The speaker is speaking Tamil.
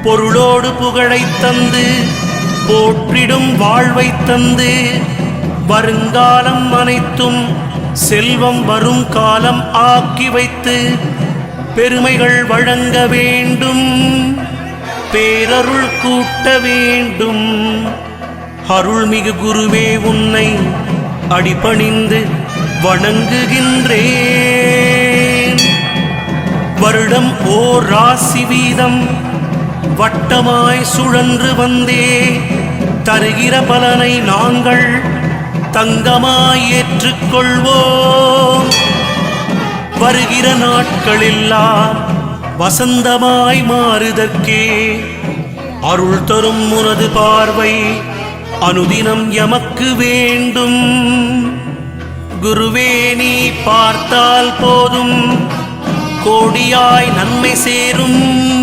பொருளோடு புகழைத் தந்து போற்றிடும் வாழ்வைத் தந்து வருங்காலம் அனைத்தும் செல்வம் வரும் காலம் ஆக்கி வைத்து பெருமைகள் வழங்க வேண்டும், பேரருள் கூட்ட வேண்டும். அருள்மிகு குருவே உன்னை அடிபணிந்து வணங்குகின்றேன். வருடம் ஓர் ராசி வீதம் வட்டமாய் சுழன்று வந்தே தருகிற பலனை நாங்கள் தங்கமாய் ஏற்றுக்கொள்வோம். வருகிற நாட்களெல்லாம் வசந்தமாய் மாறுதற்கே அருள் தரும் உனது பார்வை அனுதினம் எமக்கு வேண்டும். குருவே நீ பார்த்தால் போதும் கோடியாய் நன்மை சேரும்.